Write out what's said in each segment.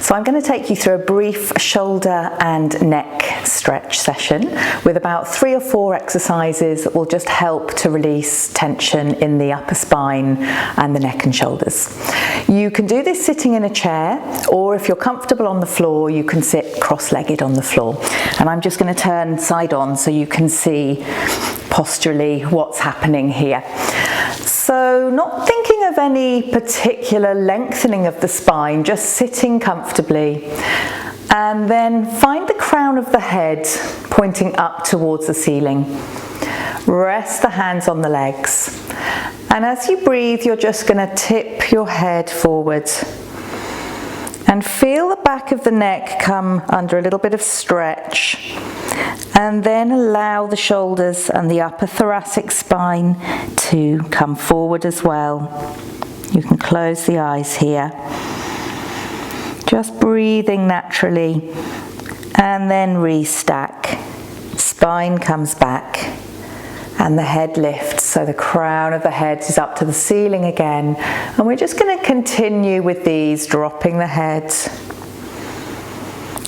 So I'm going to take you through a brief shoulder and neck stretch session with about 3 or 4 exercises that will just help to release tension in the upper spine and the neck and shoulders. You can do this sitting in a chair, or if you're comfortable on the floor, you can sit cross-legged on the floor. And I'm just going to turn side on so you can see posturally what's happening here. So not thinking of any particular lengthening of the spine, just sitting comfortably, and then find the crown of the head pointing up towards the ceiling. Rest the hands on the legs, and as you breathe you're just going to tip your head forward and feel the back of the neck come under a little bit of stretch, and then allow the shoulders and the upper thoracic spine to come forward as well. You can close the eyes here. Just breathing naturally, and then restack. Spine comes back and the head lifts, so the crown of the head is up to the ceiling again. And we're just going to continue with these, dropping the head,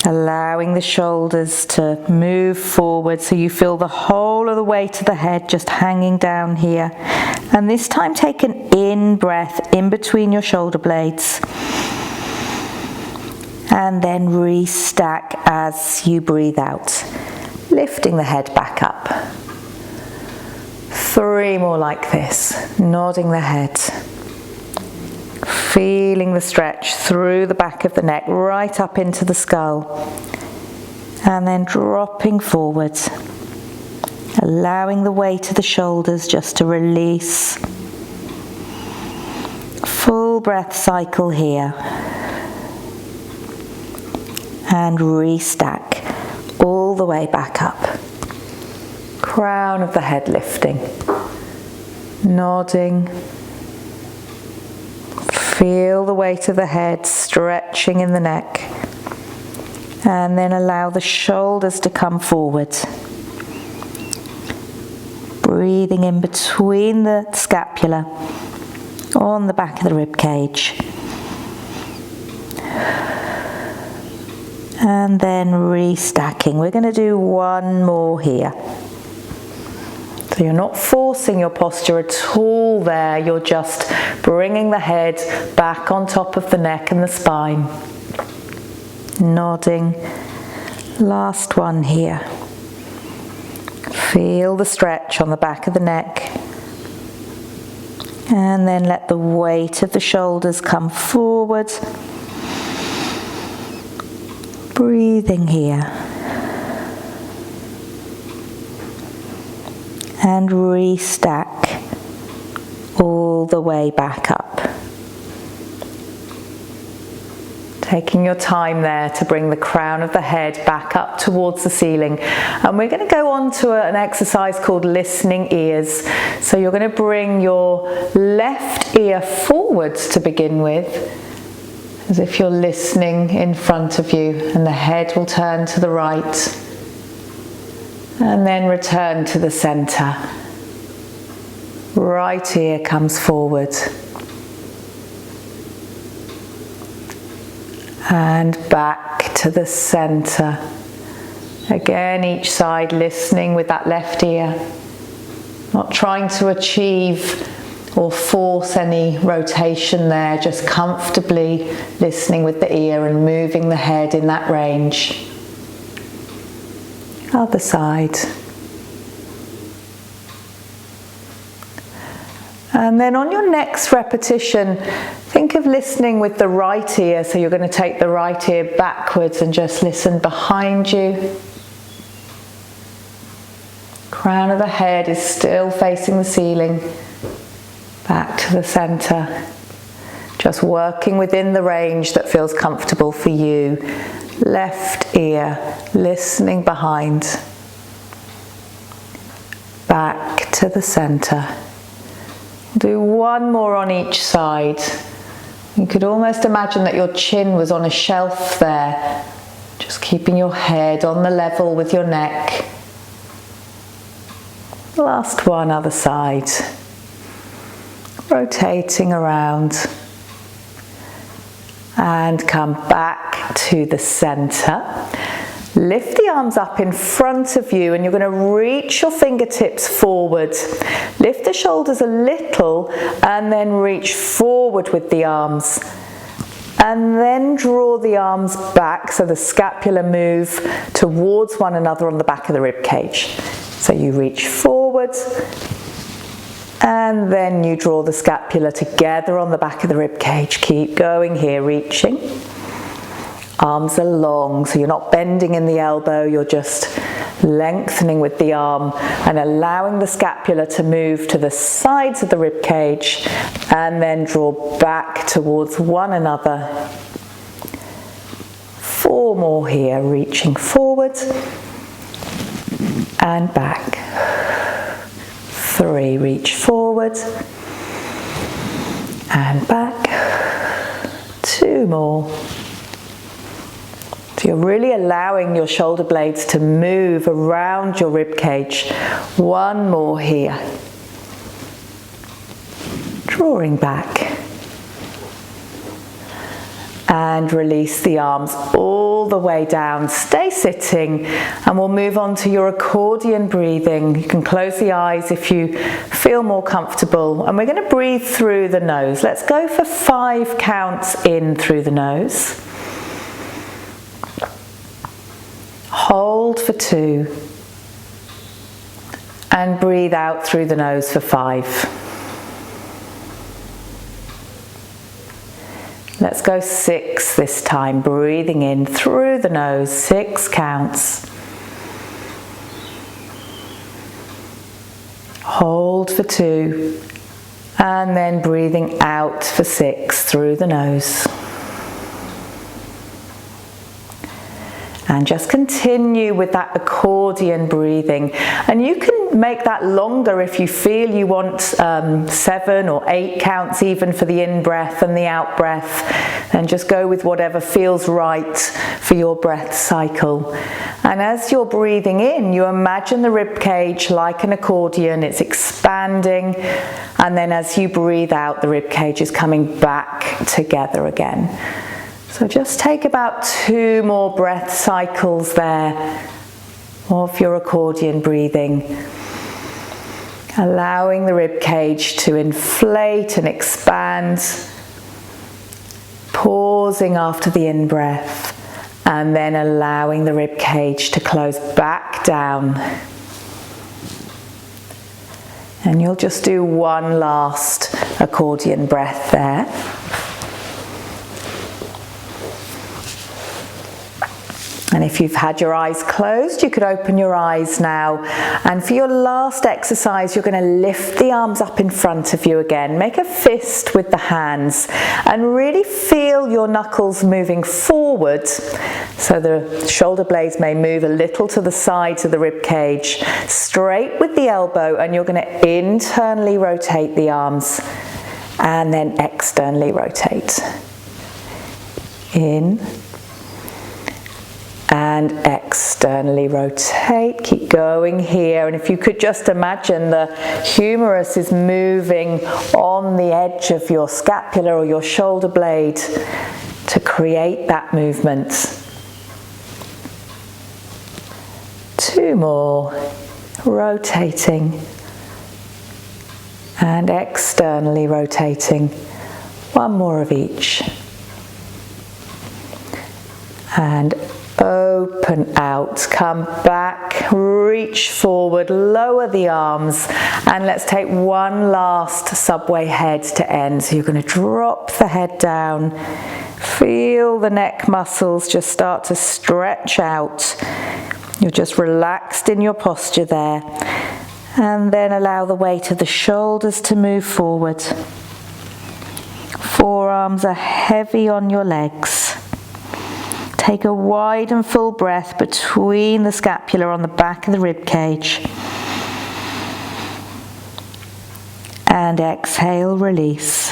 allowing the shoulders to move forward so you feel the whole of the weight of the head just hanging down here. And this time take an in breath in between your shoulder blades, and then restack as you breathe out, lifting the head back up. 3 more like this, nodding the head, feeling the stretch through the back of the neck, right up into the skull, and then dropping forward, allowing the weight of the shoulders just to release. Full breath cycle here, and restack all the way back up. Crown of the head lifting, nodding. Feel the weight of the head stretching in the neck, and then allow the shoulders to come forward. Breathing in between the scapula on the back of the rib cage. And then restacking. We're going to do 1 more here. So you're not forcing your posture at all there, you're just bringing the head back on top of the neck and the spine. Nodding. Last one here. Feel the stretch on the back of the neck. And then let the weight of the shoulders come forward. Breathing here. And restack all the way back up. Taking your time there to bring the crown of the head back up towards the ceiling. And we're going to go on to an exercise called listening ears. So you're going to bring your left ear forwards to begin with, as if you're listening in front of you, and the head will turn to the right. And then return to the center. Right ear comes forward. And back to the center. Again, each side listening with that left ear. Not trying to achieve or force any rotation there, just comfortably listening with the ear and moving the head in that range. Other side. And then on your next repetition, think of listening with the right ear. So you're going to take the right ear backwards and just listen behind you. Crown of the head is still facing the ceiling. Back to the center. Just working within the range that feels comfortable for you. Left ear, listening behind. Back to the center. Do 1 more on each side. You could almost imagine that your chin was on a shelf there. Just keeping your head on the level with your neck. Last one, other side. Rotating around. And come back back to the center. Lift the arms up in front of you and you're going to reach your fingertips forward. Lift the shoulders a little and then reach forward with the arms. And then draw the arms back so the scapula move towards one another on the back of the rib cage. So you reach forward and then you draw the scapula together on the back of the rib cage. Keep going here, reaching. Arms are long, so you're not bending in the elbow, you're just lengthening with the arm and allowing the scapula to move to the sides of the rib cage and then draw back towards one another. 4 more here, reaching forward and back. 3, reach forward and back. 2 more. So you're really allowing your shoulder blades to move around your rib cage. 1 more here. Drawing back. And release the arms all the way down. Stay sitting and we'll move on to your accordion breathing. You can close the eyes if you feel more comfortable. And we're going to breathe through the nose. Let's go for 5 counts in through the nose. Hold for 2 and breathe out through the nose for 5. Let's go 6 this time, breathing in through the nose, 6 counts. Hold for 2 and then breathing out for 6 through the nose. And just continue with that accordion breathing. And you can make that longer if you feel you want 7 or 8 counts even for the in-breath and the out-breath. And just go with whatever feels right for your breath cycle. And as you're breathing in, you imagine the rib cage like an accordion. It's expanding. And then as you breathe out, the rib cage is coming back together again. So just take about 2 more breath cycles there of your accordion breathing, allowing the rib cage to inflate and expand, pausing after the in-breath, and then allowing the rib cage to close back down. And you'll just do 1 last accordion breath there. And if you've had your eyes closed, you could open your eyes now. And for your last exercise, you're going to lift the arms up in front of you again. Make a fist with the hands and really feel your knuckles moving forward. So the shoulder blades may move a little to the sides of the rib cage. Straight with the elbow, and you're going to internally rotate the arms and then externally rotate. In. And externally rotate. Keep going here. And if you could just imagine the humerus is moving on the edge of your scapula or your shoulder blade to create that movement. 2 more. Rotating. And externally rotating. 1 more of each. And open out, come back, reach forward, lower the arms, and let's take 1 last subway head to end. So you're going to drop the head down, feel the neck muscles just start to stretch out. You're just relaxed in your posture there, and then allow the weight of the shoulders to move forward. Forearms are heavy on your legs. Take a wide and full breath between the scapula on the back of the rib cage. And exhale, release.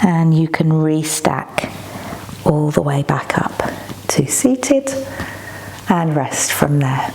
And you can restack all the way back up to seated and rest from there.